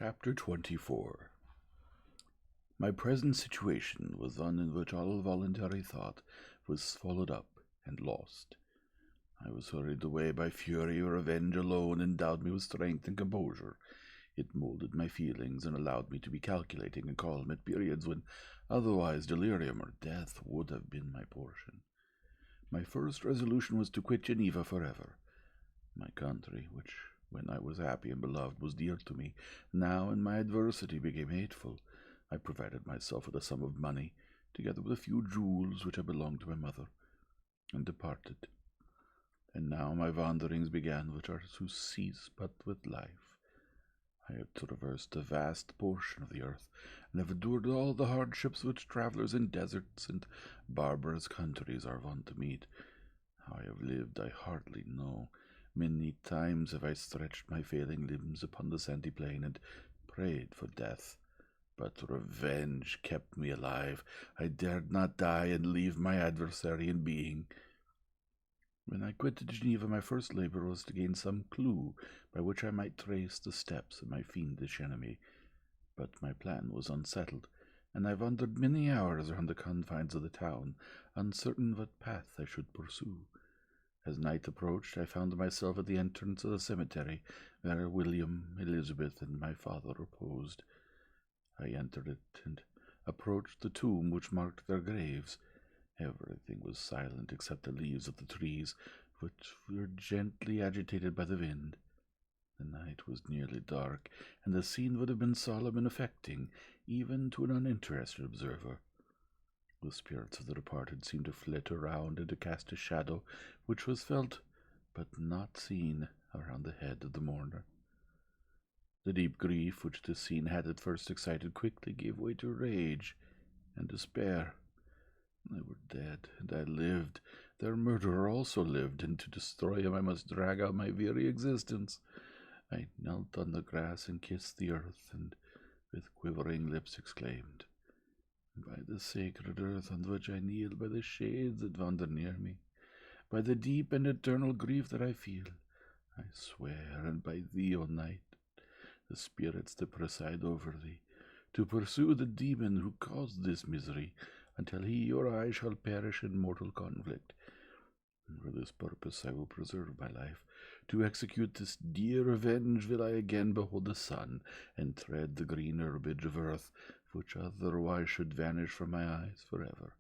Chapter 24. My present situation was one in which all voluntary thought was swallowed up and lost. I was hurried away by fury. Revenge alone endowed me with strength and composure. It molded my feelings and allowed me to be calculating and calm at periods when otherwise delirium or death would have been my portion. My first resolution was to quit Geneva forever. My country, which, when I was happy and beloved, was dear to me, now in my adversity became hateful. I provided myself with a sum of money, together with a few jewels which had belonged to my mother, and departed. And now my wanderings began, which are to cease but with life. I have traversed a vast portion of the earth, and have endured all the hardships which travellers in deserts and barbarous countries are wont to meet. How I have lived I hardly know. Many times have I stretched my failing limbs upon the sandy plain and prayed for death. But revenge kept me alive. I dared not die and leave my adversary in being. When I quitted Geneva, my first labour was to gain some clue by which I might trace the steps of my fiendish enemy. But my plan was unsettled, and I wandered many hours around the confines of the town, uncertain what path I should pursue. As night approached, I found myself at the entrance of the cemetery, where William, Elizabeth, and my father reposed. I entered it, and approached the tomb which marked their graves. Everything was silent except the leaves of the trees, which were gently agitated by the wind. The night was nearly dark, and the scene would have been solemn and affecting, even to an uninterested observer. The spirits of the departed seemed to flit around and to cast a shadow, which was felt but not seen, around the head of the mourner. The deep grief which this scene had at first excited quickly gave way to rage and despair. They were dead, and I lived. Their murderer also lived, and to destroy him I must drag out my very existence. I knelt on the grass and kissed the earth, and with quivering lips exclaimed, "By the sacred earth on which I kneel, by the shades that wander near me, by the deep and eternal grief that I feel, I swear, and by thee, O night, the spirits that preside over thee, to pursue the demon who caused this misery, until he or I shall perish in mortal conflict. And for this purpose I will preserve my life. To execute this dear revenge will I again behold the sun, and tread the green herbage of earth, which otherwise should vanish from my eyes forever.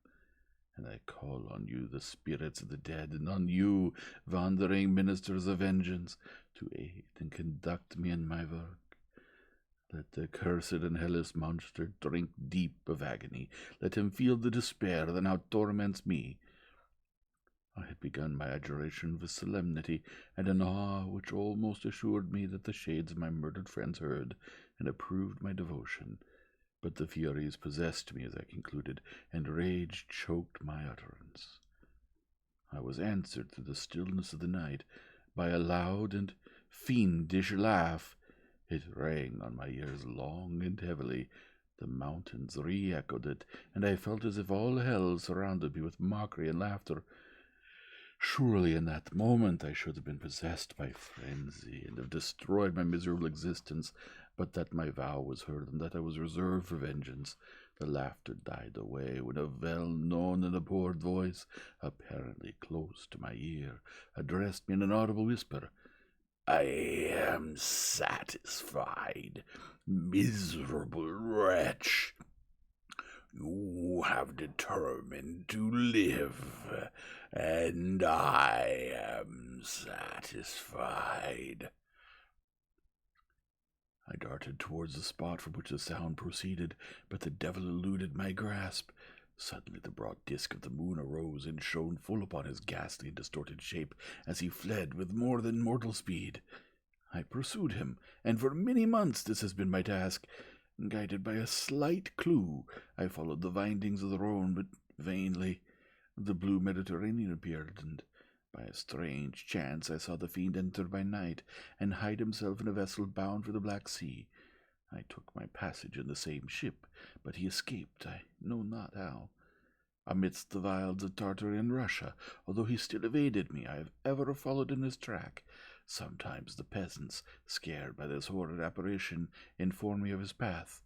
And I call on you, the spirits of the dead, and on you, wandering ministers of vengeance, to aid and conduct me in my work. Let the cursed and hellish monster drink deep of agony. Let him feel the despair that now torments me." I had begun my adjuration with solemnity and an awe which almost assured me that the shades of my murdered friends heard and approved my devotion. But the furies possessed me as I concluded, and rage choked my utterance. I was answered through the stillness of the night by a loud and fiendish laugh. It rang on my ears long and heavily. The mountains re-echoed it, and I felt as if all hell surrounded me with mockery and laughter. Surely in that moment I should have been possessed by frenzy, and have destroyed my miserable existence, but that my vow was heard, and that I was reserved for vengeance. The laughter died away, when a well-known and abhorred voice, apparently close to my ear, addressed me in an audible whisper. "I am satisfied, miserable wretch. You have determined to live, and I am satisfied." I darted towards the spot from which the sound proceeded, but the devil eluded my grasp. Suddenly the broad disk of the moon arose and shone full upon his ghastly and distorted shape as he fled with more than mortal speed. I pursued him, and for many months this has been my task. Guided by a slight clue, I followed the windings of the Rhone, but vainly. The blue Mediterranean appeared, and by a strange chance I saw the fiend enter by night and hide himself in a vessel bound for the Black Sea. I took my passage in the same ship, but he escaped, I know not how. Amidst the wilds of Tartary and Russia, although he still evaded me, I have ever followed in his track. Sometimes the peasants, scared by this horrid apparition, informed me of his path.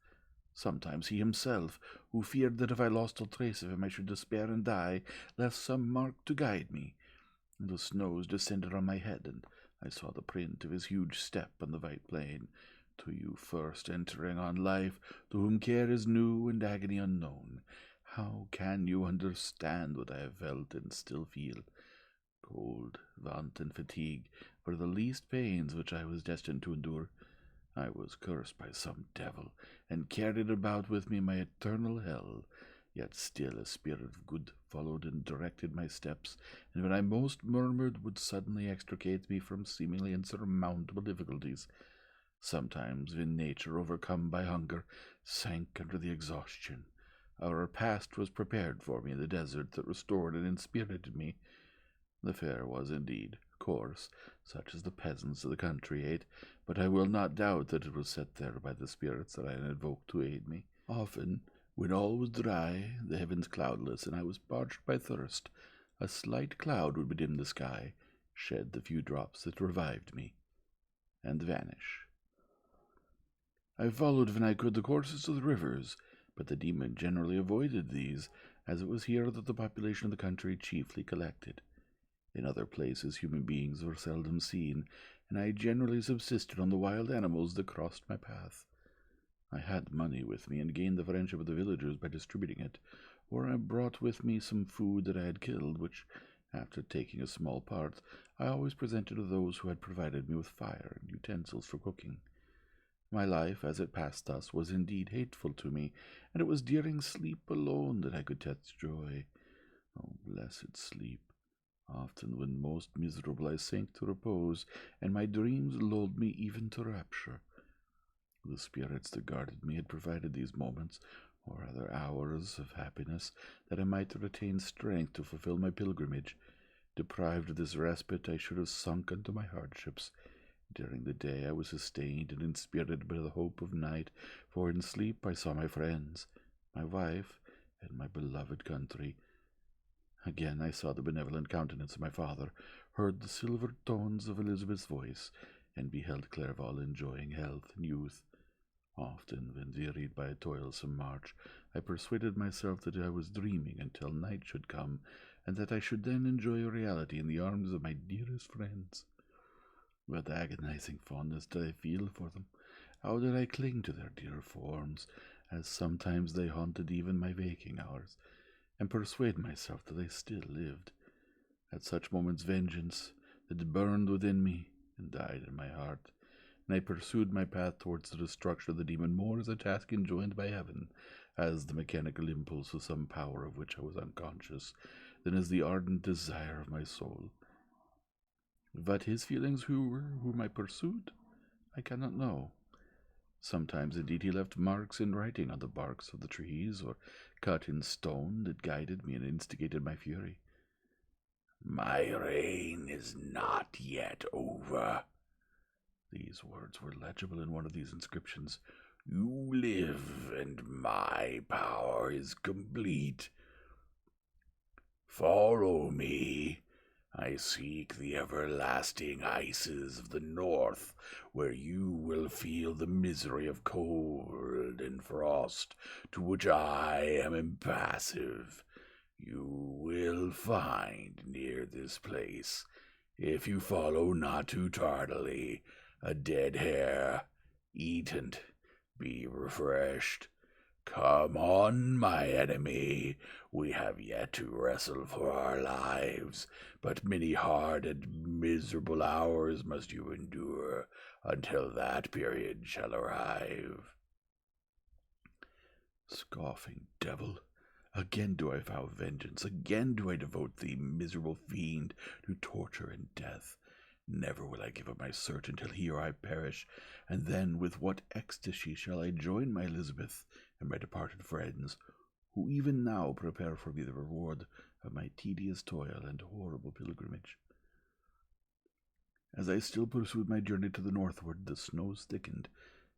Sometimes he himself, who feared that if I lost all trace of him I should despair and die, left some mark to guide me. The snows descended on my head, and I saw the print of his huge step on the white plain. To you first entering on life, to whom care is new and agony unknown, how can you understand what I have felt and still feel? Cold, want, and fatigue were the least pains which I was destined to endure. I was cursed by some devil, and carried about with me my eternal hell. Yet still a spirit of good followed and directed my steps, and when I most murmured would suddenly extricate me from seemingly insurmountable difficulties. Sometimes, when nature, overcome by hunger, sank under the exhaustion, a repast was prepared for me in the desert that restored and inspirited me. The fare was indeed coarse, such as the peasants of the country ate, but I will not doubt that it was set there by the spirits that I had invoked to aid me. Often, when all was dry, the heavens cloudless, and I was parched by thirst, a slight cloud would bedim the sky, shed the few drops that revived me, and vanish. I followed when I could the courses of the rivers, but the demon generally avoided these, as it was here that the population of the country chiefly collected. In other places human beings were seldom seen, and I generally subsisted on the wild animals that crossed my path. I had money with me, and gained the friendship of the villagers by distributing it, or I brought with me some food that I had killed, which, after taking a small part, I always presented to those who had provided me with fire and utensils for cooking. My life, as it passed thus, was indeed hateful to me, and it was during sleep alone that I could taste joy. Oh, blessed sleep! Often, when most miserable, I sank to repose, and my dreams lulled me even to rapture. The spirits that guarded me had provided these moments, or rather hours, of happiness, that I might retain strength to fulfill my pilgrimage. Deprived of this respite, I should have sunk under my hardships. During the day I was sustained and inspirited by the hope of night, for in sleep I saw my friends, my wife, and my beloved country. Again I saw the benevolent countenance of my father, heard the silver tones of Elizabeth's voice, and beheld Clerval enjoying health and youth. Often, when wearied by a toilsome march, I persuaded myself that I was dreaming until night should come, and that I should then enjoy reality in the arms of my dearest friends. What agonizing fondness did I feel for them! How did I cling to their dear forms, as sometimes they haunted even my waking hours, and persuade myself that they still lived. At such moments vengeance, that burned within me and died in my heart, and I pursued my path towards the destruction of the demon more as a task enjoined by heaven, as the mechanical impulse of some power of which I was unconscious, than as the ardent desire of my soul. But his feelings whom I pursued, I cannot know. Sometimes, indeed, he left marks in writing on the barks of the trees, or cut in stone, that guided me and instigated my fury. "My reign is not yet over." These words were legible in one of these inscriptions. "You live, and my power is complete. Follow me. I seek the everlasting ices of the north, where you will feel the misery of cold and frost, to which I am impassive. You will find near this place, if you follow not too tardily, a dead hare. Eat and be refreshed. Come on, my enemy. We have yet to wrestle for our lives, but many hard and miserable hours must you endure until that period shall arrive." Scoffing devil! Again do I vow vengeance, again do I devote thee, miserable fiend, to torture and death. Never will I give up my search until here I perish, and then with what ecstasy shall I join my Elizabeth and my departed friends, who even now prepare for me the reward of my tedious toil and horrible pilgrimage. As I still pursued my journey to the northward, the snows thickened,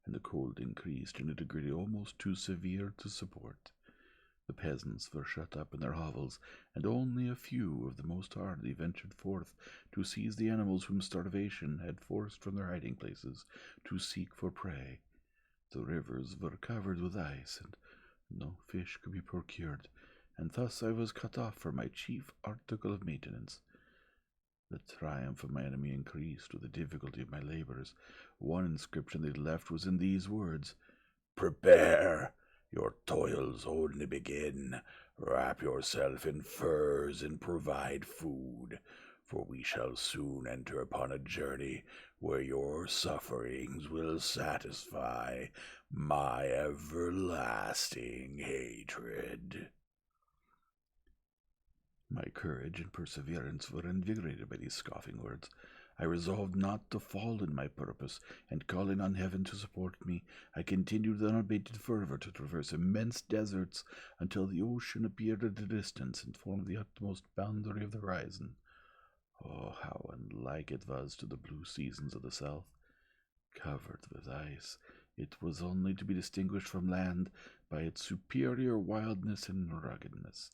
and the cold increased in a degree almost too severe to support. The peasants were shut up in their hovels, and only a few of the most hardy ventured forth to seize the animals whom starvation had forced from their hiding places to seek for prey. The rivers were covered with ice, and no fish could be procured, and thus I was cut off from my chief article of maintenance. The triumph of my enemy increased with the difficulty of my labors. One inscription they left was in these words: "Prepare! Your toils only begin. Wrap yourself in furs and provide food, for we shall soon enter upon a journey where your sufferings will satisfy my everlasting hatred." My courage and perseverance were invigorated by these scoffing words. I resolved not to fall in my purpose, and calling on heaven to support me, I continued with unabated fervor to traverse immense deserts until the ocean appeared at a distance and formed the utmost boundary of the horizon. Oh, how unlike it was to the blue seasons of the south! Covered with ice, it was only to be distinguished from land by its superior wildness and ruggedness.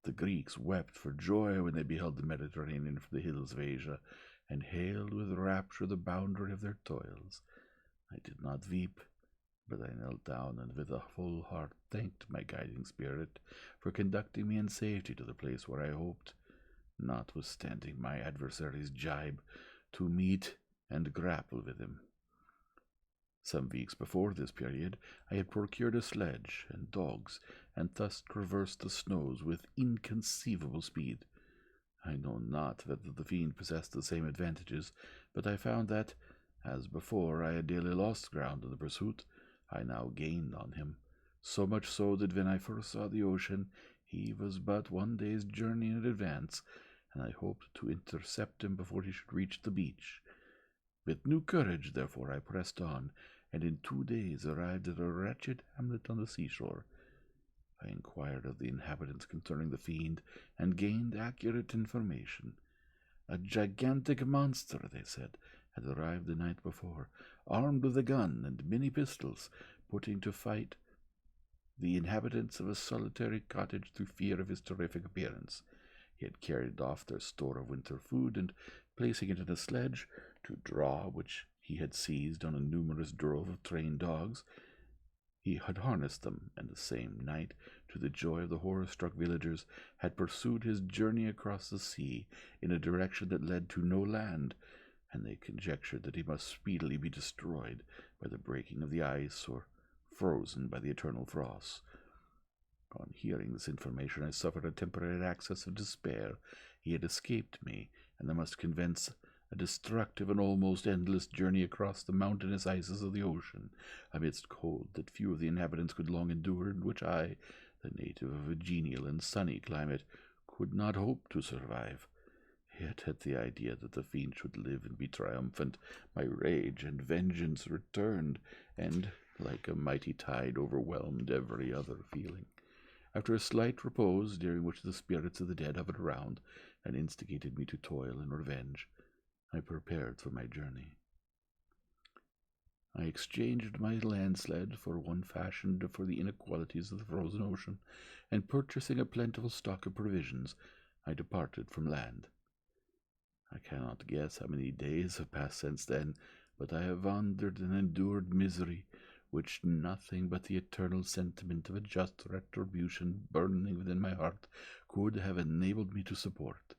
The Greeks wept for joy when they beheld the Mediterranean from the hills of Asia, and hailed with rapture the boundary of their toils. I did not weep, but I knelt down and with a full heart thanked my guiding spirit for conducting me in safety to the place where I hoped, notwithstanding my adversary's jibe, to meet and grapple with him. Some weeks before this period, I had procured a sledge and dogs, and thus traversed the snows with inconceivable speed. I know not whether the fiend possessed the same advantages, but I found that, as before I had daily lost ground in the pursuit, I now gained on him, so much so that when I first saw the ocean, he was but 1 day's journey in advance, and I hoped to intercept him before he should reach the beach. With new courage, therefore, I pressed on, and in 2 days arrived at a wretched hamlet on the seashore. I inquired of the inhabitants concerning the fiend, and gained accurate information. A gigantic monster, they said, had arrived the night before, armed with a gun and many pistols, putting to fight the inhabitants of a solitary cottage through fear of his terrific appearance. He had carried off their store of winter food, and, placing it in a sledge, to draw which he had seized on a numerous drove of trained dogs, he had harnessed them, and the same night, to the joy of the horror-struck villagers, had pursued his journey across the sea in a direction that led to no land, and they conjectured that he must speedily be destroyed by the breaking of the ice or frozen by the eternal frosts. On hearing this information, I suffered a temporary access of despair. He had escaped me, and I must commence a destructive and almost endless journey across the mountainous ices of the ocean, amidst cold that few of the inhabitants could long endure, and which I, the native of a genial and sunny climate, could not hope to survive. Yet at the idea that the fiend should live and be triumphant, my rage and vengeance returned, and, like a mighty tide, overwhelmed every other feeling. After a slight repose, during which the spirits of the dead hovered around, and instigated me to toil and revenge, I prepared for my journey. I exchanged my land sled for one fashioned for the inequalities of the frozen ocean, and purchasing a plentiful stock of provisions, I departed from land. I cannot guess how many days have passed since then, but I have wandered and endured misery, which nothing but the eternal sentiment of a just retribution burning within my heart could have enabled me to support.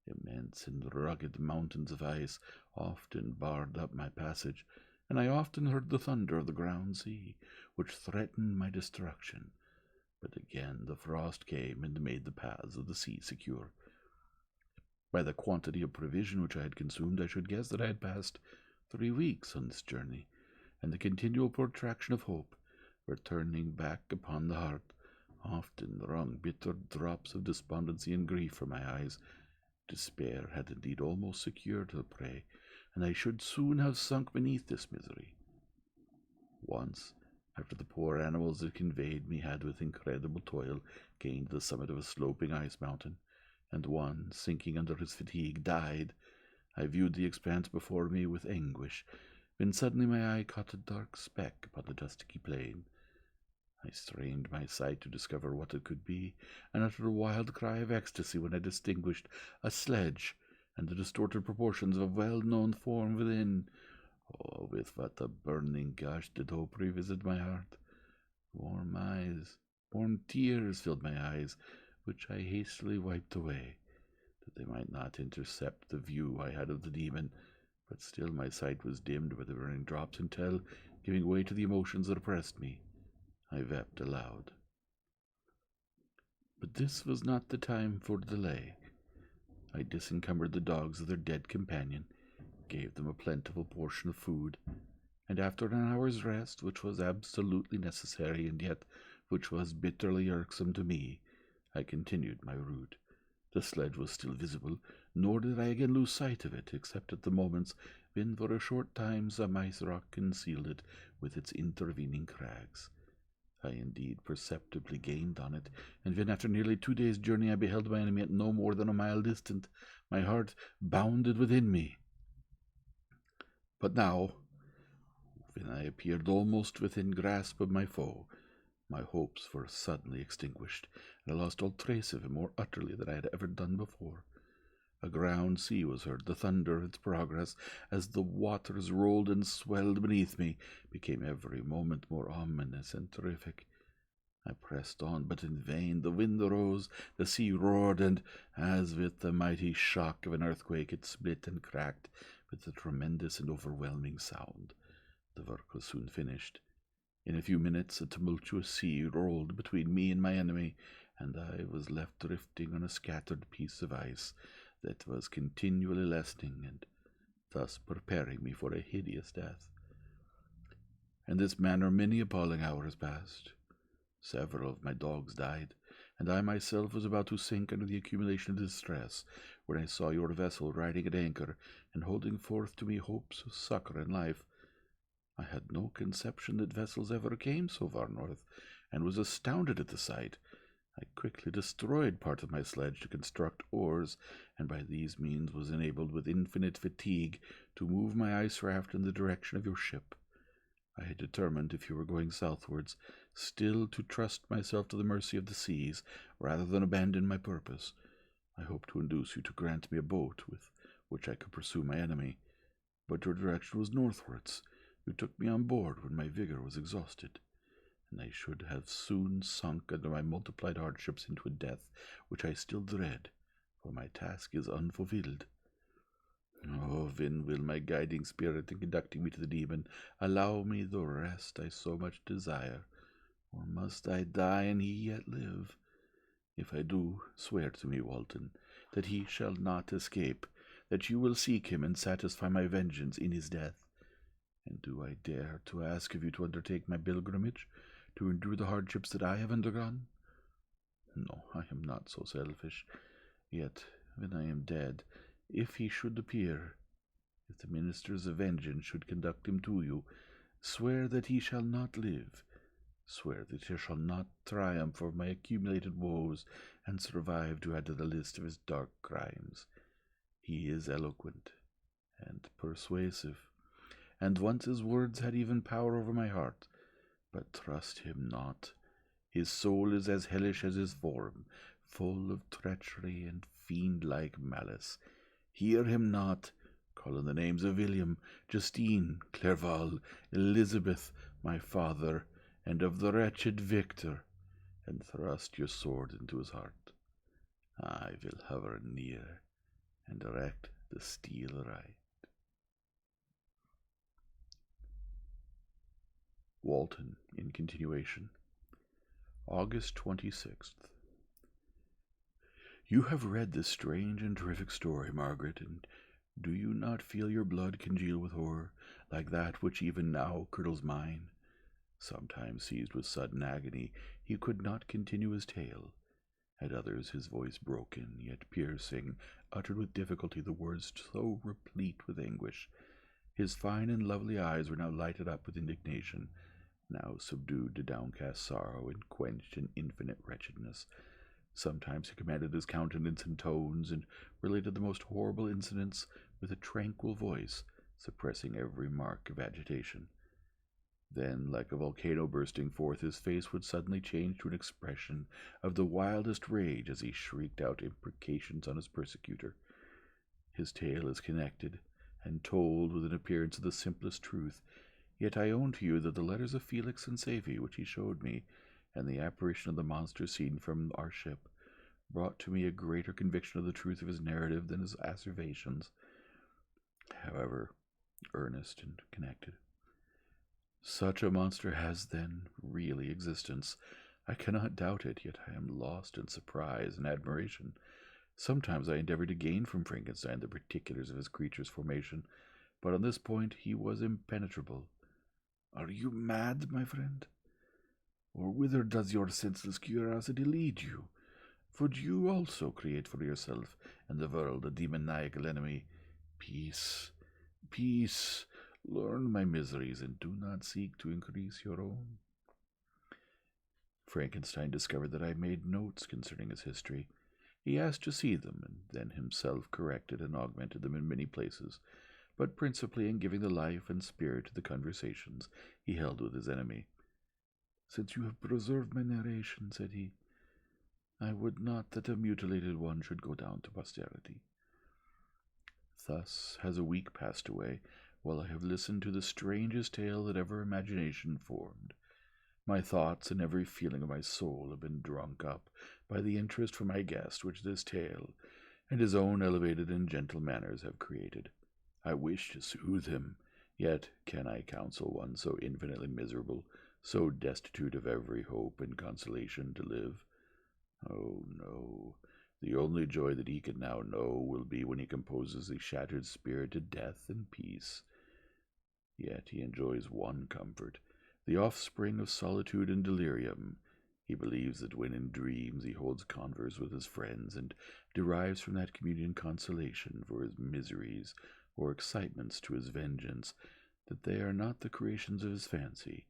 Immense and rugged mountains of ice often barred up my passage, and I often heard the thunder of the ground sea, which threatened my destruction. But again the frost came and made the paths of the sea secure. By the quantity of provision which I had consumed, I should guess that I had passed 3 weeks on this journey, and the continual protraction of hope, returning back upon the heart, often wrung bitter drops of despondency and grief from my eyes. Despair had indeed almost secured the prey, and I should soon have sunk beneath this misery. Once, after the poor animals that conveyed me had with incredible toil gained the summit of a sloping ice mountain, and one, sinking under his fatigue, died, I viewed the expanse before me with anguish, when suddenly my eye caught a dark speck upon the dusky plain. I strained my sight to discover what it could be, and uttered a wild cry of ecstasy when I distinguished a sledge and the distorted proportions of a well-known form within. Oh, with what a burning gush did hope revisit my heart! Warm tears filled my eyes, which I hastily wiped away, that they might not intercept the view I had of the demon. But still my sight was dimmed by the burning drops until, giving way to the emotions that oppressed me, I wept aloud. But this was not the time for delay. I disencumbered the dogs of their dead companion, gave them a plentiful portion of food, and after an hour's rest, which was absolutely necessary and yet which was bitterly irksome to me, I continued my route. The sledge was still visible, nor did I again lose sight of it, except at the moments when for a short time some ice rock concealed it with its intervening crags. I indeed perceptibly gained on it, and when after nearly 2 days' journey I beheld my enemy at no more than a mile distant, my heart bounded within me. But now, when I appeared almost within grasp of my foe, my hopes were suddenly extinguished, and I lost all trace of him more utterly than I had ever done before. A ground sea was heard. The thunder of its progress, as the waters rolled and swelled beneath me, became every moment more ominous and terrific. I pressed on, but in vain. The wind arose, the sea roared, and, as with the mighty shock of an earthquake, it split and cracked with a tremendous and overwhelming sound. The work was soon finished. In a few minutes a tumultuous sea rolled between me and my enemy, and I was left drifting on a scattered piece of ice that was continually lessening and thus preparing me for a hideous death. In this manner many appalling hours passed. Several of my dogs died, and I myself was about to sink under the accumulation of distress, when I saw your vessel riding at anchor and holding forth to me hopes of succor and life. I had no conception that vessels ever came so far north, and was astounded at the sight. I quickly destroyed part of my sledge to construct oars, and by these means was enabled with infinite fatigue to move my ice raft in the direction of your ship. I had determined, if you were going southwards, still to trust myself to the mercy of the seas, rather than abandon my purpose. I hoped to induce you to grant me a boat with which I could pursue my enemy, but your direction was northwards. You took me on board when my vigor was exhausted, and I should have soon sunk under my multiplied hardships into a death which I still dread, for my task is unfulfilled. Oh, when will my guiding spirit in conducting me to the demon allow me the rest I so much desire? Or must I die and he yet live? If I do, swear to me, Walton, that he shall not escape, that you will seek him and satisfy my vengeance in his death. And do I dare to ask of you to undertake my pilgrimage, to endure the hardships that I have undergone? No, I am not so selfish. Yet, when I am dead, if he should appear, if the ministers of vengeance should conduct him to you, swear that he shall not live. Swear that he shall not triumph over my accumulated woes and survive to add to the list of his dark crimes. He is eloquent and persuasive, and once his words had even power over my heart. But trust him not. His soul is as hellish as his form, full of treachery and fiend-like malice. Hear him not. Call in the names of William, Justine, Clerval, Elizabeth, my father, and of the wretched Victor, and thrust your sword into his heart. I will hover near, and direct the steel right. Walton, in continuation. August 26th. You have read this strange and terrific story, Margaret, and do you not feel your blood congeal with horror, like that which even now curdles mine? Sometimes, seized with sudden agony, he could not continue his tale. At others, his voice broken, yet piercing, uttered with difficulty the words so replete with anguish. His fine and lovely eyes were now lighted up with indignation, now subdued to downcast sorrow and quenched in infinite wretchedness. Sometimes he commanded his countenance and tones, and related the most horrible incidents with a tranquil voice, suppressing every mark of agitation. Then, like a volcano bursting forth, his face would suddenly change to an expression of the wildest rage as he shrieked out imprecations on his persecutor. His tale is connected, and told with an appearance of the simplest truth, yet I own to you that the letters of Felix and Savy, which he showed me, and the apparition of the monster seen from our ship, brought to me a greater conviction of the truth of his narrative than his asseverations, however earnest and connected. Such a monster has, then, really existence. I cannot doubt it, yet I am lost in surprise and admiration. Sometimes I endeavor to gain from Frankenstein the particulars of his creature's formation, but on this point he was impenetrable. Are you mad, my friend? Or whither does your senseless curiosity lead you? Would you also create for yourself and the world a demoniacal enemy? Peace, peace. Learn my miseries, and do not seek to increase your own. Frankenstein discovered that I made notes concerning his history. He asked to see them, and then himself corrected and augmented them in many places, but principally in giving the life and spirit to the conversations he held with his enemy. Since you have preserved my narration, said he, I would not that a mutilated one should go down to posterity. Thus has a week passed away, while I have listened to the strangest tale that ever imagination formed. My thoughts and every feeling of my soul have been drunk up by the interest for my guest which this tale and his own elevated and gentle manners have created. I wish to soothe him, yet can I counsel one so infinitely miserable, so destitute of every hope and consolation to live? Oh, no. The only joy that he can now know will be when he composes the shattered spirit to death and peace. Yet he enjoys one comfort, the offspring of solitude and delirium. He believes that when in dreams he holds converse with his friends, and derives from that communion consolation for his miseries or excitements to his vengeance, that they are not the creations of his fancy,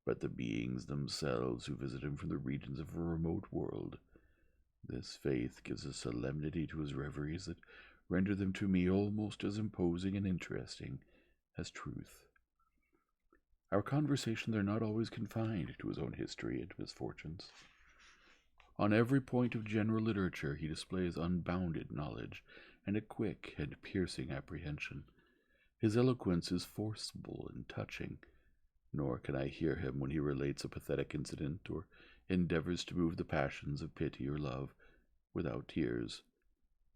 but the beings themselves who visit him from the regions of a remote world. This faith gives a solemnity to his reveries that render them to me almost as imposing and interesting as truth. Our conversations are not always confined to his own history and misfortunes. On every point of general literature he displays unbounded knowledge and a quick and piercing apprehension. His eloquence is forcible and touching, nor can I hear him when he relates a pathetic incident or endeavors to move the passions of pity or love without tears.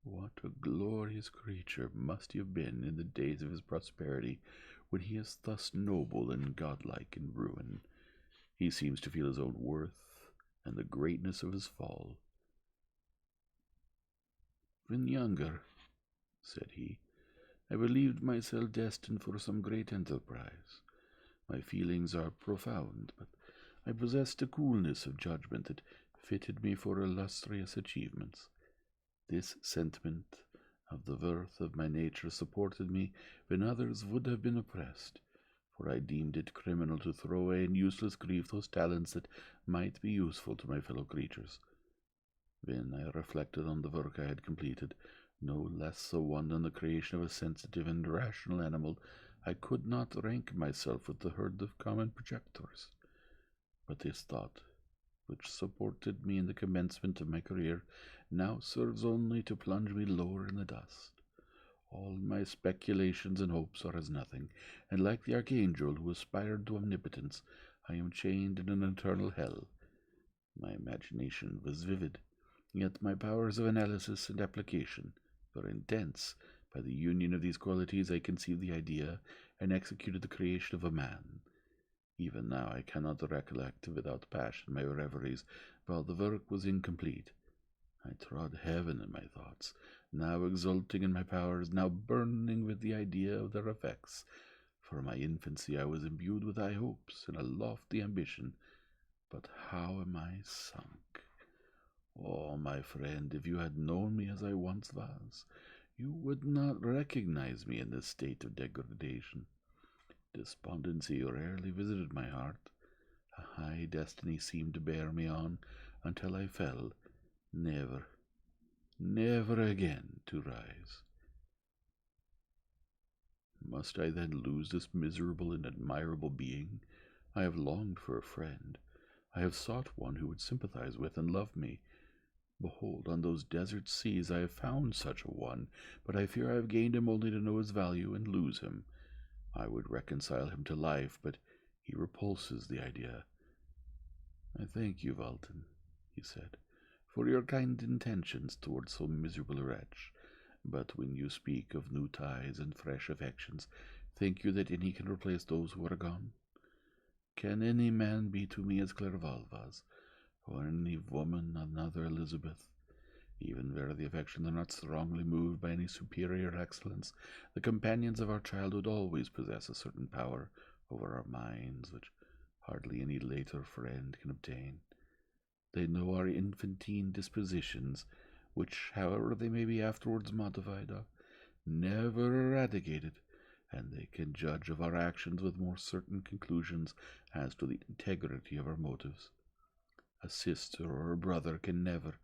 What a glorious creature must he have been in the days of his prosperity, when he is thus noble and godlike in ruin. He seems to feel his own worth and the greatness of his fall. When younger, said he, I believed myself destined for some great enterprise. My feelings are profound, but I possessed a coolness of judgment that fitted me for illustrious achievements. This sentiment of the worth of my nature supported me when others would have been oppressed, for I deemed it criminal to throw away in useless grief those talents that might be useful to my fellow creatures. When I reflected on the work I had completed, no less a one than the creation of a sensitive and rational animal, I could not rank myself with the herd of common projectors. But this thought, which supported me in the commencement of my career, now serves only to plunge me lower in the dust. All my speculations and hopes are as nothing, and like the archangel who aspired to omnipotence, I am chained in an eternal hell. My imagination was vivid, yet my powers of analysis and application were intense. By the union of these qualities I conceived the idea and executed the creation of a man. Even now I cannot recollect without passion my reveries, while the work was incomplete. I trod heaven in my thoughts, now exulting in my powers, now burning with the idea of their effects. From my infancy I was imbued with high hopes and a lofty ambition, but how am I sunk? Oh, my friend, if you had known me as I once was, you would not recognize me in this state of degradation. Despondency rarely visited my heart. A high destiny seemed to bear me on until I fell, never, never again to rise. Must I then lose this miserable and admirable being, I have longed for a friend. I have sought one who would sympathize with and love me. Behold, on those desert seas I have found such a one, but I fear I have gained him only to know his value and lose him. I would reconcile him to life, but he repulses the idea. I thank you, Walton, he said, for your kind intentions towards so miserable a wretch. But when you speak of new ties and fresh affections, think you that any can replace those who are gone? Can any man be to me as Clerval was, or any woman another Elizabeth? Even where the affections are not strongly moved by any superior excellence, the companions of our childhood always possess a certain power over our minds which hardly any later friend can obtain. They know our infantine dispositions, which, however they may be afterwards modified, are never eradicated, and they can judge of our actions with more certain conclusions as to the integrity of our motives. A sister or a brother can never,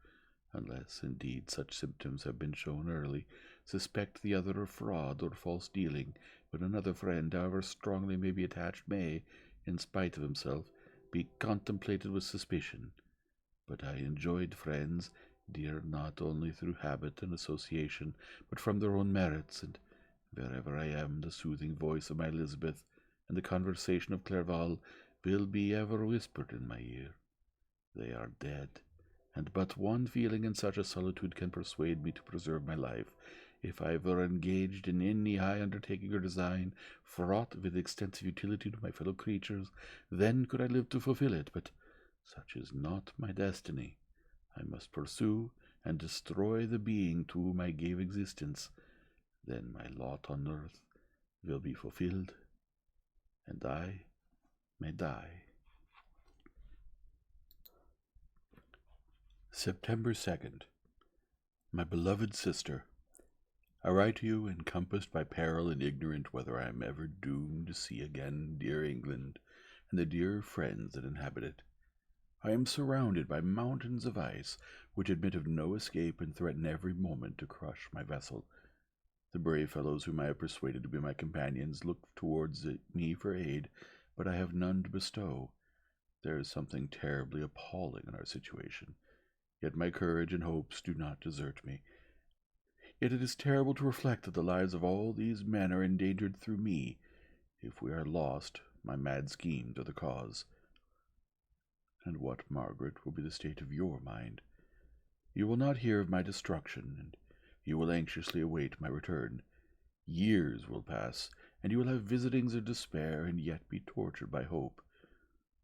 unless indeed such symptoms have been shown early, suspect the other of fraud or false dealing, but another friend, however strongly may be attached, may, in spite of himself, be contemplated with suspicion. But I enjoyed friends, dear not only through habit and association, but from their own merits, and wherever I am, the soothing voice of my Elizabeth and the conversation of Clerval will be ever whispered in my ear. They are dead, and but one feeling in such a solitude can persuade me to preserve my life. If I were engaged in any high undertaking or design, fraught with extensive utility to my fellow creatures, then could I live to fulfill it, but such is not my destiny. I must pursue and destroy the being to whom I gave existence. Then my lot on earth will be fulfilled, and I may die. September 2nd. My beloved sister, I write to you encompassed by peril and ignorant whether I am ever doomed to see again dear England and the dear friends that inhabit it. I am surrounded by mountains of ice, which admit of no escape and threaten every moment to crush my vessel. The brave fellows whom I have persuaded to be my companions look towards me for aid, but I have none to bestow. There is something terribly appalling in our situation, yet my courage and hopes do not desert me. Yet it is terrible to reflect that the lives of all these men are endangered through me. If we are lost, my mad schemes are the cause. And what, Margaret, will be the state of your mind? You will not hear of my destruction, and you will anxiously await my return. Years will pass, and you will have visitings of despair, and yet be tortured by hope.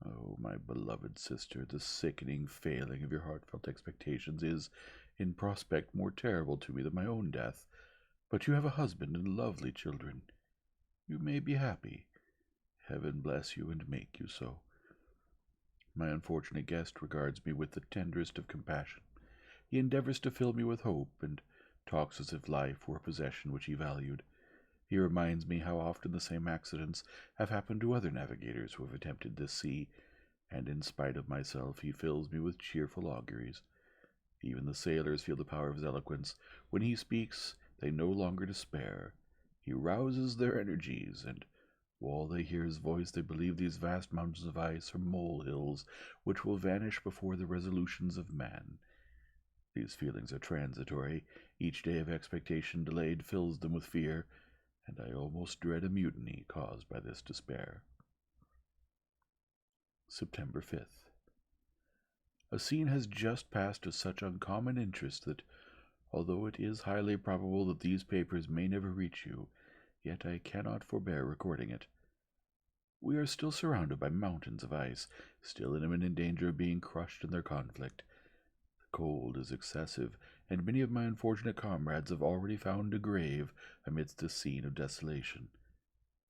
Oh, my beloved sister, the sickening failing of your heartfelt expectations is, in prospect, more terrible to me than my own death. But you have a husband and lovely children. You may be happy. Heaven bless you and make you so. My unfortunate guest regards me with the tenderest of compassion. He endeavors to fill me with hope, and talks as if life were a possession which he valued. He reminds me how often the same accidents have happened to other navigators who have attempted this sea, and in spite of myself he fills me with cheerful auguries. Even the sailors feel the power of his eloquence. When he speaks, they no longer despair. He rouses their energies, and while they hear his voice, they believe these vast mountains of ice are molehills which will vanish before the resolutions of man. These feelings are transitory. Each day of expectation delayed fills them with fear, and I almost dread a mutiny caused by this despair. September 5th. A scene has just passed of such uncommon interest that, although it is highly probable that these papers may never reach you, yet I cannot forbear recording it. We are still surrounded by mountains of ice, still in imminent danger of being crushed in their conflict. The cold is excessive, and many of my unfortunate comrades have already found a grave amidst this scene of desolation.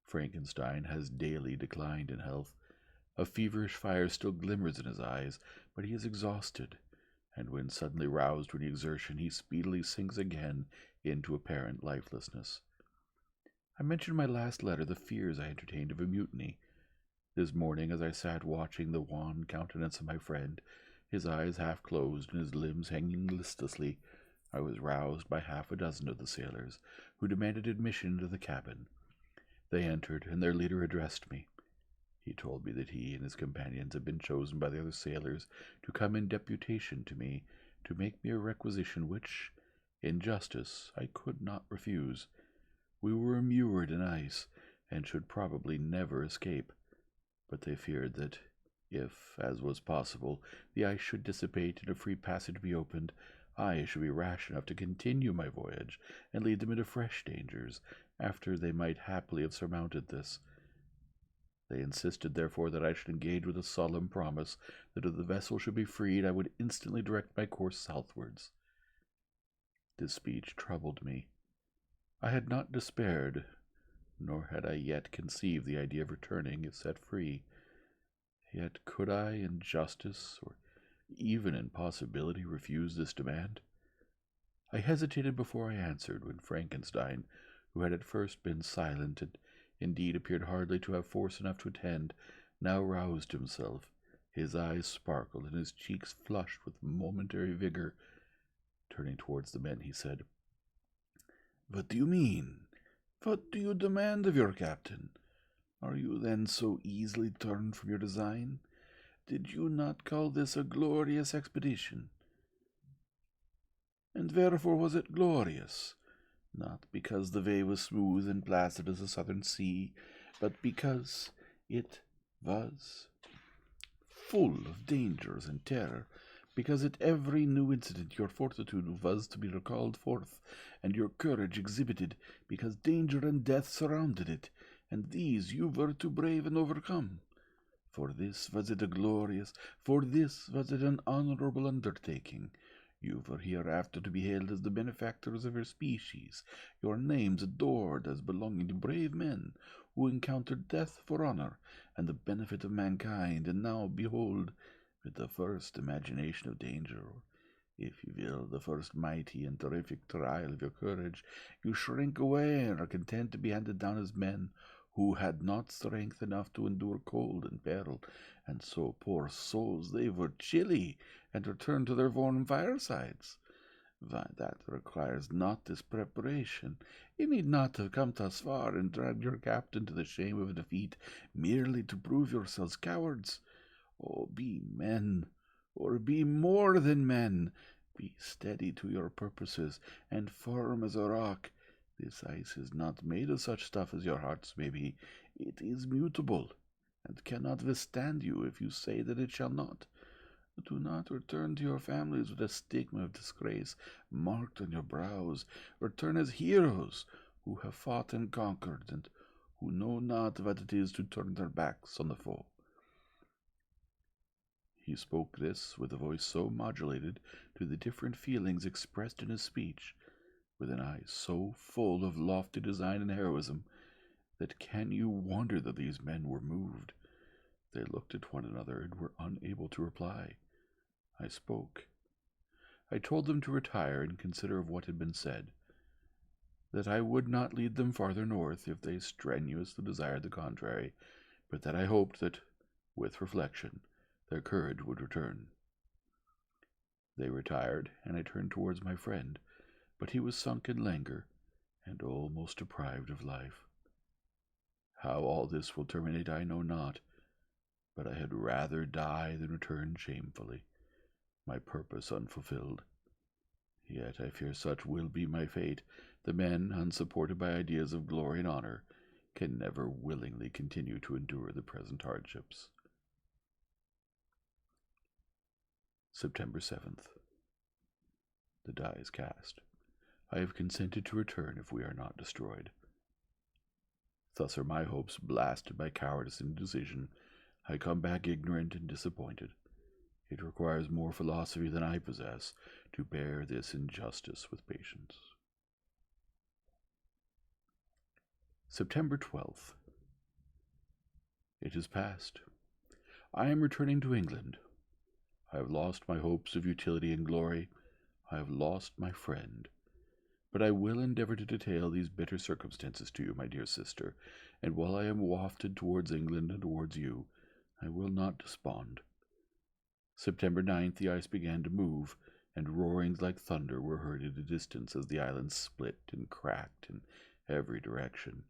Frankenstein has daily declined in health. A feverish fire still glimmers in his eyes, but he is exhausted, and when suddenly roused to any exertion, he speedily sinks again into apparent lifelessness. I mentioned in my last letter the fears I entertained of a mutiny. This morning, as I sat watching the wan countenance of my friend, his eyes half closed and his limbs hanging listlessly, I was roused by half a dozen of the sailors, who demanded admission into the cabin. They entered, and their leader addressed me. He told me that he and his companions had been chosen by the other sailors to come in deputation to me to make me a requisition which, in justice, I could not refuse. We were immured in ice, and should probably never escape, but they feared that, if, as was possible, the ice should dissipate and a free passage be opened, I should be rash enough to continue my voyage and lead them into fresh dangers, after they might happily have surmounted this. They insisted, therefore, that I should engage with a solemn promise that if the vessel should be freed, I would instantly direct my course southwards. This speech troubled me. I had not despaired, nor had I yet conceived the idea of returning if set free. Yet could I, in justice, or even in possibility, refuse this demand? I hesitated before I answered, when Frankenstein, who had at first been silent, and indeed appeared hardly to have force enough to attend, now roused himself. His eyes sparkled, and his cheeks flushed with momentary vigor. Turning towards the men, he said, "What do you mean? What do you demand of your captain? Are you then so easily turned from your design? Did you not call this a glorious expedition? And wherefore was it glorious? Not because the way was smooth and placid as the southern sea, but because it was full of dangers and terror, because at every new incident your fortitude was to be recalled forth, and your courage exhibited, because danger and death surrounded it, and these you were to brave and overcome. For this was it an honorable undertaking. You were hereafter to be hailed as the benefactors of your species, your names adored as belonging to brave men who encountered death for honor and the benefit of mankind, and now, behold, with the first imagination of danger, or, if you will, the first mighty and terrific trial of your courage, you shrink away and are content to be handed down as men who had not strength enough to endure cold and peril, and so, poor souls, they were chilly, and returned to their warm firesides. Why, that requires not this preparation. You need not have come thus far and dragged your captain to the shame of a defeat merely to prove yourselves cowards. Oh, be men, or be more than men. Be steady to your purposes, and firm as a rock. This ice is not made of such stuff as your hearts may be. It is mutable, and cannot withstand you if you say that it shall not. Do not return to your families with a stigma of disgrace marked on your brows. Return as heroes who have fought and conquered, and who know not what it is to turn their backs on the foe." He spoke this with a voice so modulated to the different feelings expressed in his speech, with an eye so full of lofty design and heroism, that can you wonder that these men were moved? They looked at one another and were unable to reply. I spoke. I told them to retire and consider of what had been said, that I would not lead them farther north if they strenuously desired the contrary, but that I hoped that, with reflection, their courage would return. They retired, and I turned towards my friend, but he was sunk in languor, and almost deprived of life. How all this will terminate I know not, but I had rather die than return shamefully, my purpose unfulfilled. Yet I fear such will be my fate. The men, unsupported by ideas of glory and honor, can never willingly continue to endure the present hardships. September 7th. The die is cast. I have consented to return if we are not destroyed. Thus are my hopes blasted by cowardice and indecision. I come back ignorant and disappointed. It requires more philosophy than I possess to bear this injustice with patience. September 12th. It is past. I am returning to England. I have lost my hopes of utility and glory. I have lost my friend. But I will endeavor to detail these bitter circumstances to you, my dear sister, and while I am wafted towards England and towards you, I will not despond. September 9th, the ice began to move, and roarings like thunder were heard at a distance as the island split and cracked in every direction.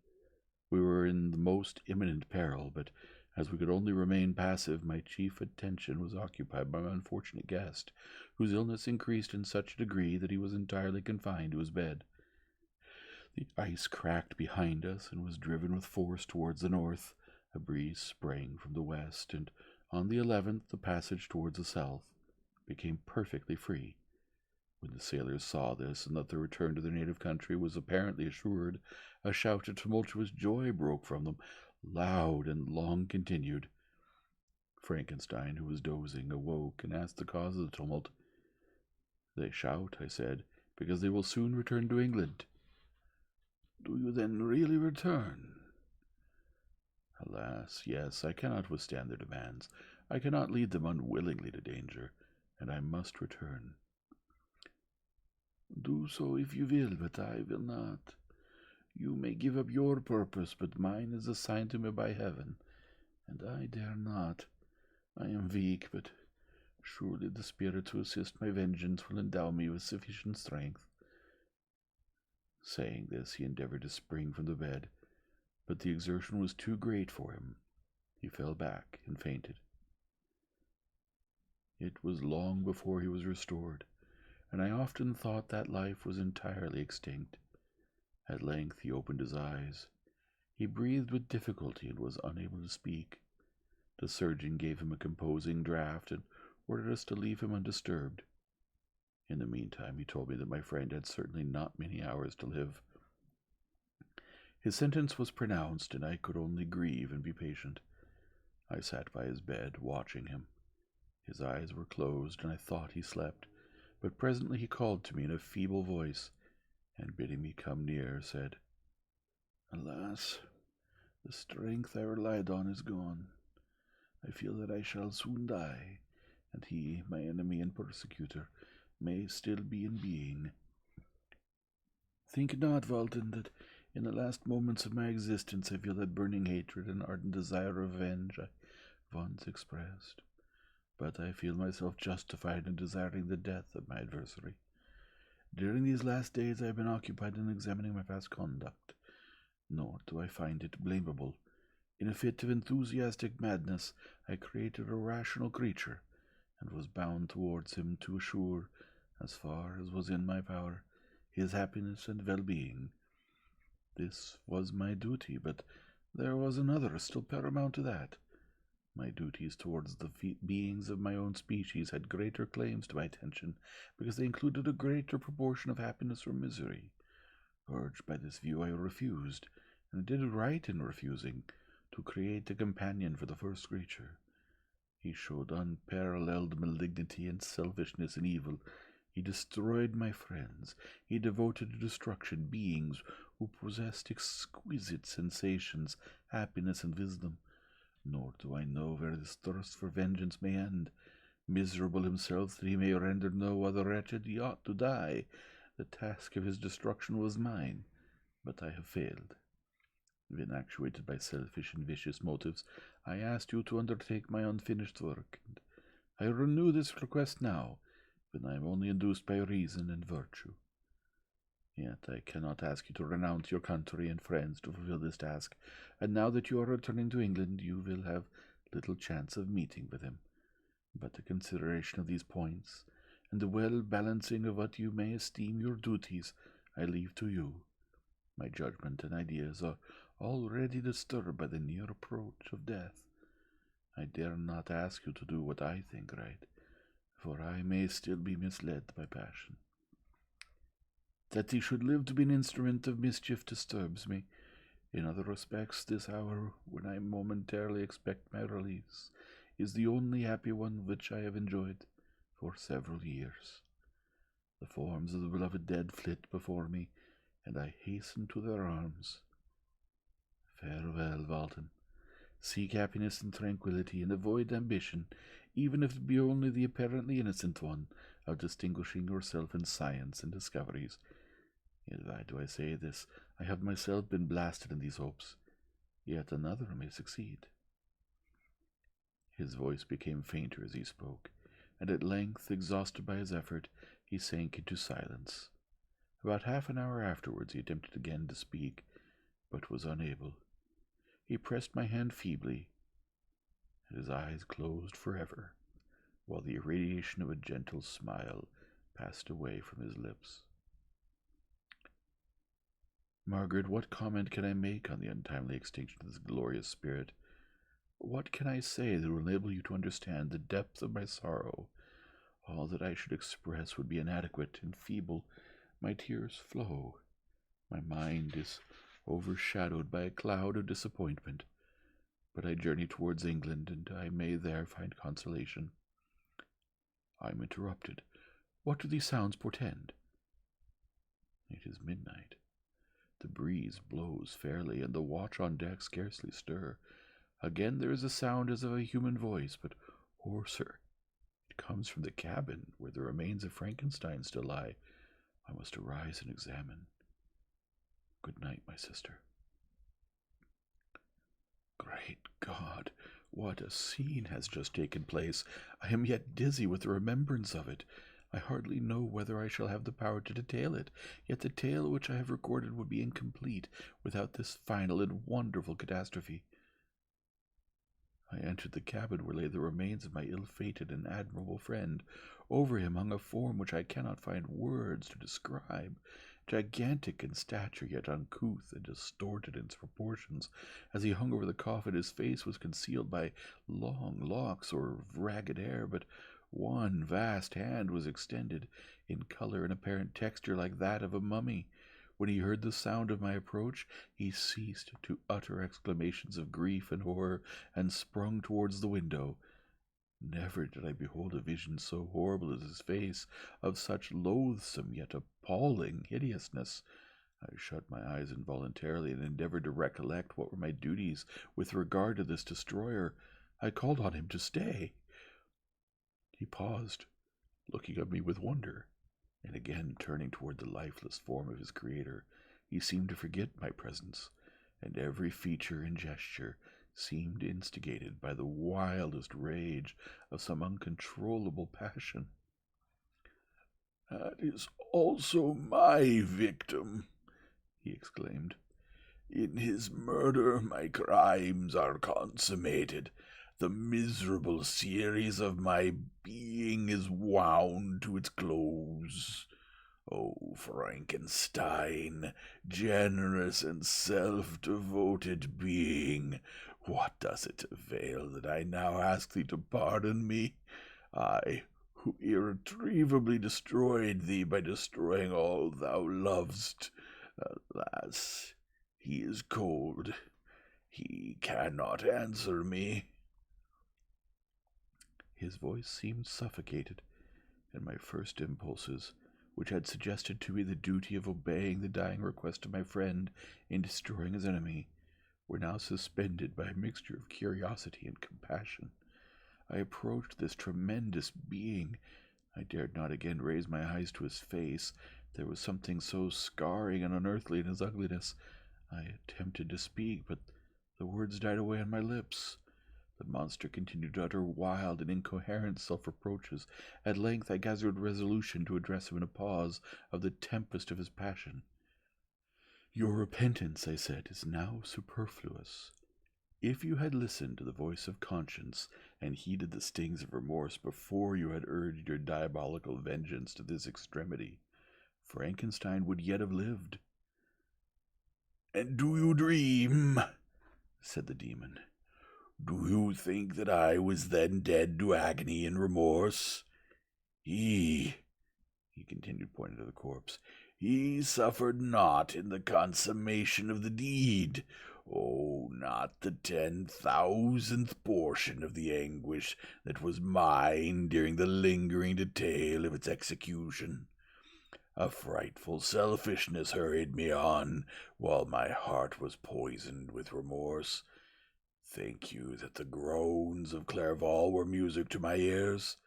We were in the most imminent peril, but As we could only remain passive, my chief attention was occupied by my unfortunate guest, whose illness increased in such a degree that he was entirely confined to his bed. The ice cracked behind us and was driven with force towards the north. A breeze sprang from the west, and on the 11th the passage towards the south became perfectly free. When the sailors saw this, and that their return to their native country was apparently assured, a shout of tumultuous joy broke from them, loud and long continued. Frankenstein, who was dozing, awoke and asked the cause of the tumult. "They shout," I said, "because they will soon return to England." "Do you then really return?" "Alas, yes, I cannot withstand their demands. I cannot lead them unwillingly to danger, and I must return." "Do so if you will, but I will not. You may give up your purpose, but mine is assigned to me by heaven, and I dare not. I am weak, but surely the spirit who assists my vengeance will endow me with sufficient strength." Saying this, he endeavored to spring from the bed, but the exertion was too great for him. He fell back and fainted. It was long before he was restored, and I often thought that life was entirely extinct. At length he opened his eyes. He breathed with difficulty and was unable to speak. The surgeon gave him a composing draught and ordered us to leave him undisturbed. In the meantime, he told me that my friend had certainly not many hours to live. His sentence was pronounced, and I could only grieve and be patient. I sat by his bed, watching him. His eyes were closed, and I thought he slept, but presently he called to me in a feeble voice, and bidding me come near, said, "Alas, the strength I relied on is gone. I feel that I shall soon die, and he, my enemy and persecutor, may still be in being. Think not, Walton, that in the last moments of my existence I feel that burning hatred and ardent desire of revenge I once expressed, but I feel myself justified in desiring the death of my adversary. During these last days I have been occupied in examining my past conduct, nor do I find it blamable. In a fit of enthusiastic madness I created a rational creature, and was bound towards him to assure, as far as was in my power, his happiness and well-being. This was my duty, but there was another still paramount to that. My duties towards the beings of my own species had greater claims to my attention, because they included a greater proportion of happiness or misery. Urged by this view, I refused, and did right in refusing, to create a companion for the first creature. He showed unparalleled malignity and selfishness and evil. He destroyed my friends. He devoted to destruction beings who possessed exquisite sensations, happiness, and wisdom. Nor do I know where this thirst for vengeance may end. Miserable himself that he may render no other wretched, he ought to die. The task of his destruction was mine, but I have failed. When actuated by selfish and vicious motives, I asked you to undertake my unfinished work, and I renew this request now, when I am only induced by reason and virtue. Yet I cannot ask you to renounce your country and friends to fulfill this task, and now that you are returning to England, you will have little chance of meeting with him. But the consideration of these points, and the well-balancing of what you may esteem your duties, I leave to you. My judgment and ideas are already disturbed by the near approach of death. I dare not ask you to do what I think right, for I may still be misled by passion. That he should live to be an instrument of mischief disturbs me. In other respects, this hour, when I momentarily expect my release, is the only happy one which I have enjoyed for several years. The forms of the beloved dead flit before me, and I hasten to their arms. Farewell, Walton. Seek happiness and tranquillity, and avoid ambition, even if it be only the apparently innocent one of distinguishing yourself in science and discoveries. Yet why do I say this? I have myself been blasted in these hopes. Yet another may succeed. His voice became fainter as he spoke, and at length, exhausted by his effort, he sank into silence. About half an hour afterwards he attempted again to speak, but was unable. He pressed my hand feebly, and his eyes closed forever, while the irradiation of a gentle smile passed away from his lips. Margaret, what comment can I make on the untimely extinction of this glorious spirit? What can I say that will enable you to understand the depth of my sorrow? All that I should express would be inadequate and feeble. My tears flow. My mind is overshadowed by a cloud of disappointment. But I journey towards England, and I may there find consolation. I am interrupted. What do these sounds portend? It is midnight. The breeze blows fairly, and the watch on deck scarcely stir. Again there is a sound as of a human voice, but hoarser. It comes from the cabin, where the remains of Frankenstein still lie. I must arise and examine. Good night, my sister. Great God, what a scene has just taken place! I am yet dizzy with the remembrance of it. I hardly know whether I shall have the power to detail it, yet the tale which I have recorded would be incomplete without this final and wonderful catastrophe. I entered the cabin where lay the remains of my ill-fated and admirable friend. Over him hung a form which I cannot find words to describe, gigantic in stature, yet uncouth and distorted in its proportions. As he hung over the coffin, his face was concealed by long locks or ragged hair, but one vast hand was extended, in color and apparent texture like that of a mummy. When he heard the sound of my approach, he ceased to utter exclamations of grief and horror, and sprung towards the window. Never did I behold a vision so horrible as his face, of such loathsome yet appalling hideousness. I shut my eyes involuntarily, and endeavored to recollect what were my duties with regard to this destroyer. I called on him to stay. He paused, looking at me with wonder, and again turning toward the lifeless form of his creator. He seemed to forget my presence, and every feature and gesture seemed instigated by the wildest rage of some uncontrollable passion. "That is also my victim," he exclaimed. "In his murder my crimes are consummated. The miserable series of my being is wound to its close. O Frankenstein, generous and self-devoted being, what does it avail that I now ask thee to pardon me? I, who irretrievably destroyed thee by destroying all thou lovest. Alas, he is cold. He cannot answer me." His voice seemed suffocated, and my first impulses, which had suggested to me the duty of obeying the dying request of my friend in destroying his enemy, were now suspended by a mixture of curiosity and compassion. I approached this tremendous being. I dared not again raise my eyes to his face. There was something so scarring and unearthly in his ugliness. I attempted to speak, but the words died away on my lips. The monster continued to utter wild and incoherent self-reproaches. At length I gathered resolution to address him in a pause of the tempest of his passion. "Your repentance," I said, "is now superfluous. If you had listened to the voice of conscience and heeded the stings of remorse before you had urged your diabolical vengeance to this extremity, Frankenstein would yet have lived." "And do you dream?" said the demon. "Do you think that I was then dead to agony and remorse? He continued, pointing to the corpse, he suffered not in the consummation of the deed. Oh, not the 10,000th portion of the anguish that was mine during the lingering detail of its execution. A frightful selfishness hurried me on, while my heart was poisoned with remorse. Think you that the groans of Clerval were music to my ears?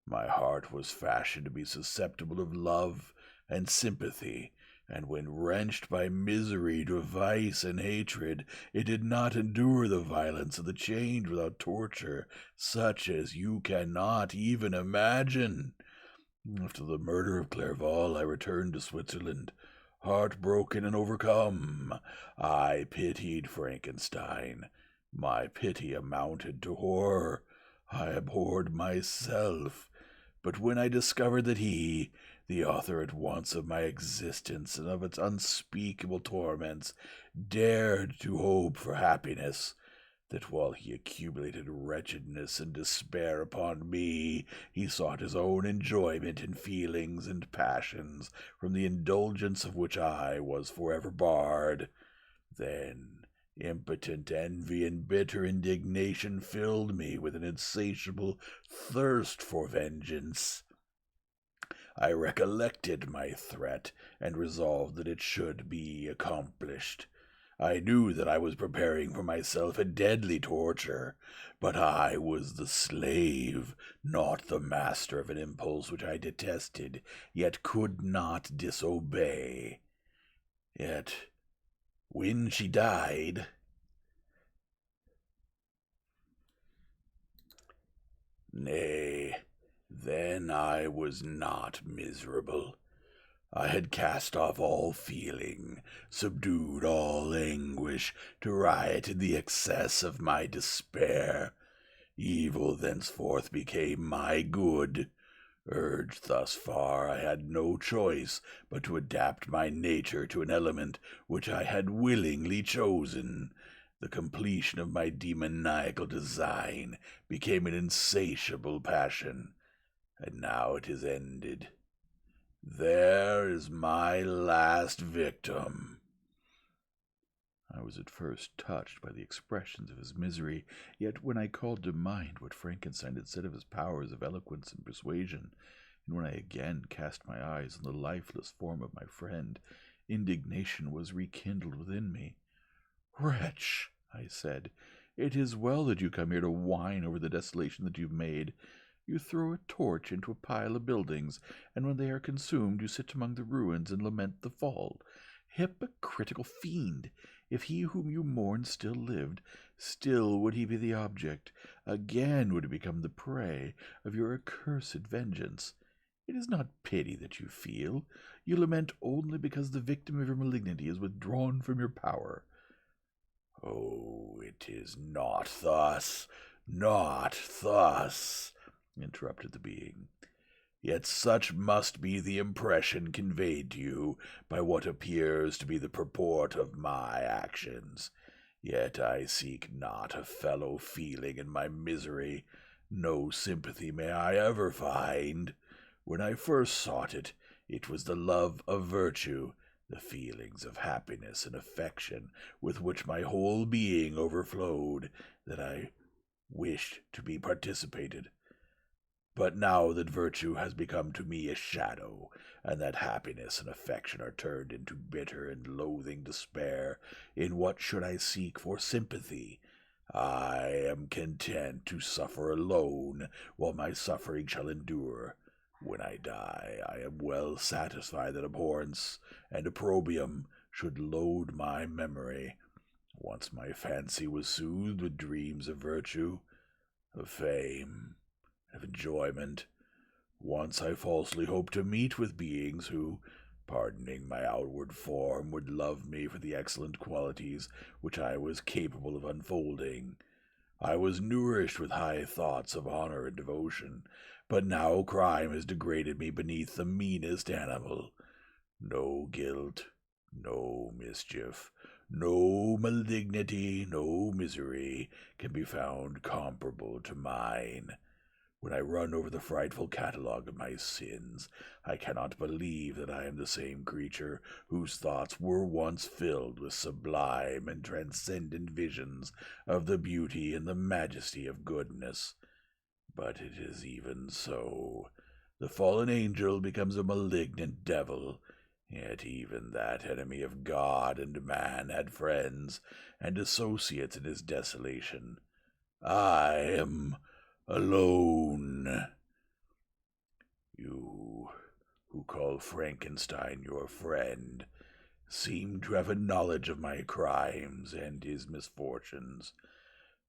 My heart was fashioned to be susceptible of love and sympathy, and when wrenched by misery to vice and hatred, it did not endure the violence of the change without torture, such as you cannot even imagine. After the murder of Clerval, I returned to Switzerland, heartbroken and overcome. I pitied Frankenstein, My pity amounted to horror. I abhorred myself. But when I discovered that he, the author at once of my existence and of its unspeakable torments, dared to hope for happiness, that while he accumulated wretchedness and despair upon me, he sought his own enjoyment in feelings and passions, from the indulgence of which I was forever barred, then impotent envy and bitter indignation filled me with an insatiable thirst for vengeance. I recollected my threat, and resolved that it should be accomplished. I knew that I was preparing for myself a deadly torture, but I was the slave, not the master of an impulse which I detested, yet could not disobey. Yet, when she died, nay, then I was not miserable. I had cast off all feeling, subdued all anguish, to riot in the excess of my despair. Evil thenceforth became my good. Urged thus far, I had no choice but to adapt my nature to an element which I had willingly chosen. The completion of my demoniacal design became an insatiable passion, and now it is ended. There is my last victim. I was at first touched by the expressions of his misery, yet when I called to mind what Frankenstein had said of his powers of eloquence and persuasion, and when I again cast my eyes on the lifeless form of my friend, indignation was rekindled within me. "Wretch," I said, "it is well that you come here to whine over the desolation that you've made. You throw a torch into a pile of buildings, and when they are consumed you sit among the ruins and lament the fall. Hypocritical fiend! If he whom you mourn still lived, still would he be the object, again would he become the prey, of your accursed vengeance. It is not pity that you feel. You lament only because the victim of your malignity is withdrawn from your power." "Oh, it is not thus, interrupted the being. "Yet such must be the impression conveyed to you by what appears to be the purport of my actions. Yet I seek not a fellow feeling in my misery. No sympathy may I ever find. When I first sought it, it was the love of virtue, the feelings of happiness and affection with which my whole being overflowed, that I wished to be participated. But now that virtue has become to me a shadow, and that happiness and affection are turned into bitter and loathing despair, in what should I seek for sympathy? I am content to suffer alone, while my suffering shall endure. When I die, I am well satisfied that abhorrence and opprobrium should load my memory. Once my fancy was soothed with dreams of virtue, of fame, of enjoyment. Once I falsely hoped to meet with beings who, pardoning my outward form, would love me for the excellent qualities which I was capable of unfolding. I was nourished with high thoughts of honor and devotion, but now crime has degraded me beneath the meanest animal. No guilt, no mischief, no malignity, no misery can be found comparable to mine. When I run over the frightful catalogue of my sins, I cannot believe that I am the same creature whose thoughts were once filled with sublime and transcendent visions of the beauty and the majesty of goodness. But it is even so. The fallen angel becomes a malignant devil, yet even that enemy of God and man had friends and associates in his desolation. I am alone. You, who call Frankenstein your friend, seem to have a knowledge of my crimes and his misfortunes,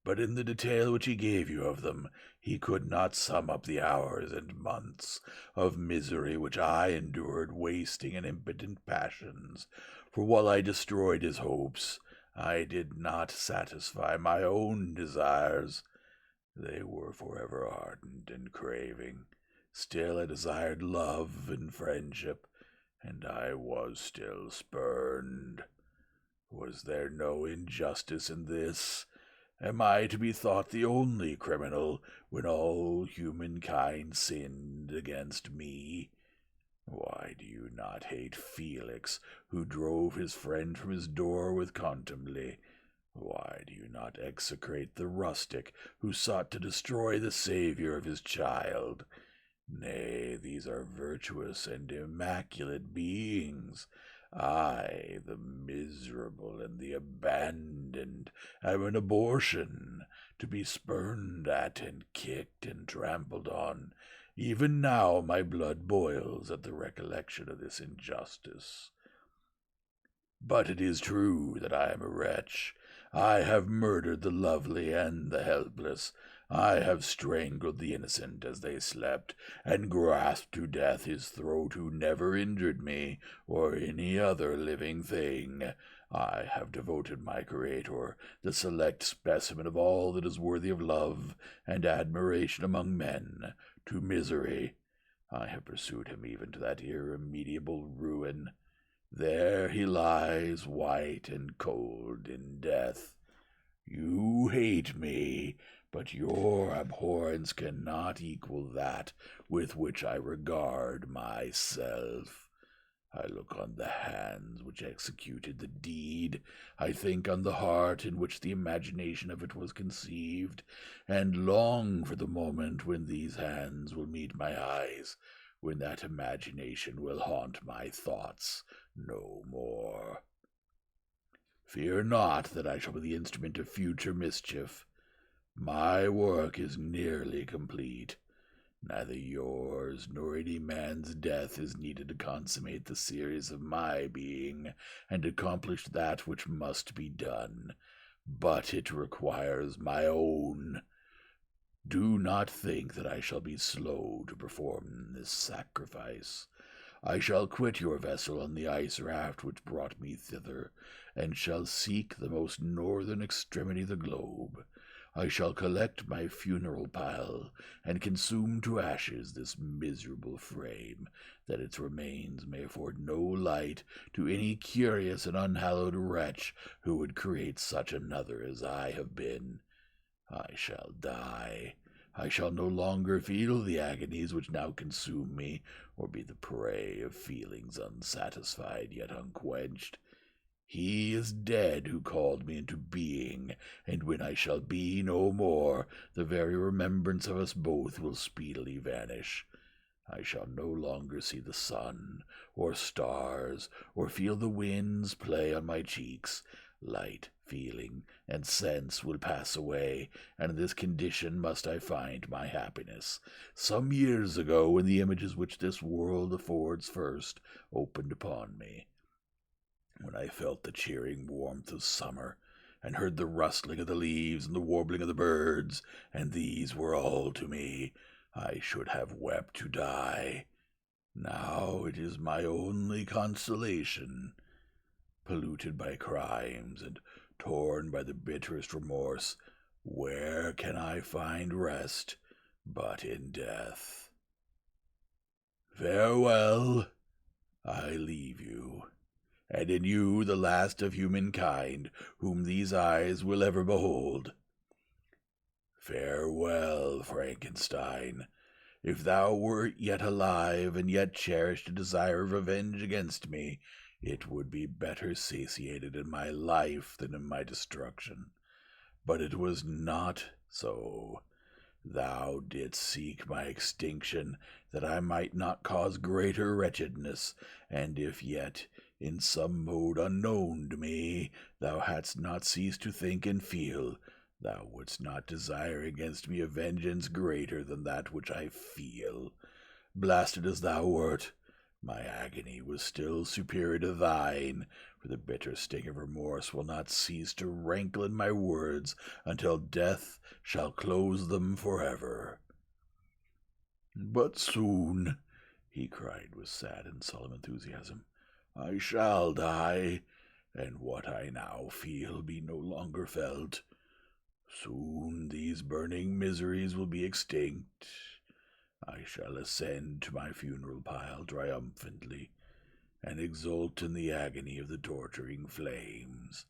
but in the detail which he gave you of them, he could not sum up the hours and months of misery which I endured wasting in impotent passions, for while I destroyed his hopes, I did not satisfy my own desires. They were forever ardent and craving. Still I desired love and friendship, and I was still spurned. Was there no injustice in this? Am I to be thought the only criminal when all humankind sinned against me? Why do you not hate Felix, who drove his friend from his door with contumely? Why do you not execrate the rustic who sought to destroy the Saviour of his child? Nay, these are virtuous and immaculate beings. I, the miserable and the abandoned, am an abortion, to be spurned at and kicked and trampled on. Even now my blood boils at the recollection of this injustice. But it is true that I am a wretch. I have murdered the lovely and the helpless. I have strangled the innocent as they slept, and grasped to death his throat who never injured me or any other living thing. I have devoted my Creator, the select specimen of all that is worthy of love and admiration among men, to misery. I have pursued him even to that irremediable ruin. There he lies, white and cold in death. You hate me, but your abhorrence cannot equal that with which I regard myself. I look on the hands which executed the deed. I think on the heart in which the imagination of it was conceived, and long for the moment when these hands will meet my eyes, when that imagination will haunt my thoughts no more. Fear not that I shall be the instrument of future mischief. My work is nearly complete. Neither yours nor any man's death is needed to consummate the series of my being and accomplish that which must be done, but it requires my own. Do not think that I shall be slow to perform this sacrifice. I shall quit your vessel on the ice raft which brought me thither, and shall seek the most northern extremity of the globe. I shall collect my funeral pile, and consume to ashes this miserable frame, that its remains may afford no light to any curious and unhallowed wretch who would create such another as I have been. I shall die. I shall no longer feel the agonies which now consume me, or be the prey of feelings unsatisfied yet unquenched. He is dead who called me into being, and when I shall be no more, the very remembrance of us both will speedily vanish. I shall no longer see the sun, or stars, or feel the winds play on my cheeks. Light, feeling, and sense will pass away, and in this condition must I find my happiness. Some years ago, when the images which this world affords first opened upon me, when I felt the cheering warmth of summer, and heard the rustling of the leaves and the warbling of the birds, and these were all to me, I should have wept to die. Now it is my only consolation. Polluted by crimes and torn by the bitterest remorse, where can I find rest but in death? Farewell, I leave you, and in you the last of humankind, whom these eyes will ever behold. Farewell, Frankenstein. If thou wert yet alive, and yet cherished a desire of revenge against me, it would be better satiated in my life than in my destruction. But it was not so. Thou didst seek my extinction, that I might not cause greater wretchedness, and if yet, in some mode unknown to me, thou hadst not ceased to think and feel, thou wouldst not desire against me a vengeance greater than that which I feel. Blasted as thou wert, my agony was still superior to thine, for the bitter sting of remorse will not cease to rankle in my words until death shall close them forever. But soon, he cried with sad and solemn enthusiasm, I shall die, and what I now feel be no longer felt. Soon these burning miseries will be extinct. I shall ascend to my funeral pile triumphantly, and exult in the agony of the torturing flames.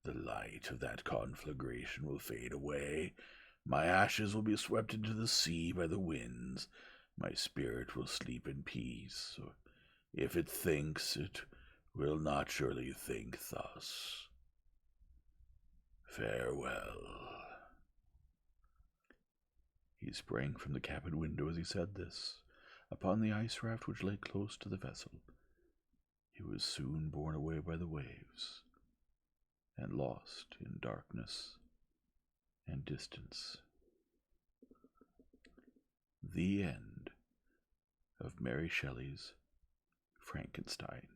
The light of that conflagration will fade away. My ashes will be swept into the sea by the winds. My spirit will sleep in peace, or if it thinks, it will not surely think thus. Farewell. He sprang from the cabin window as he said this, upon the ice raft which lay close to the vessel. He was soon borne away by the waves, and lost in darkness and distance. The end of Mary Shelley's Frankenstein.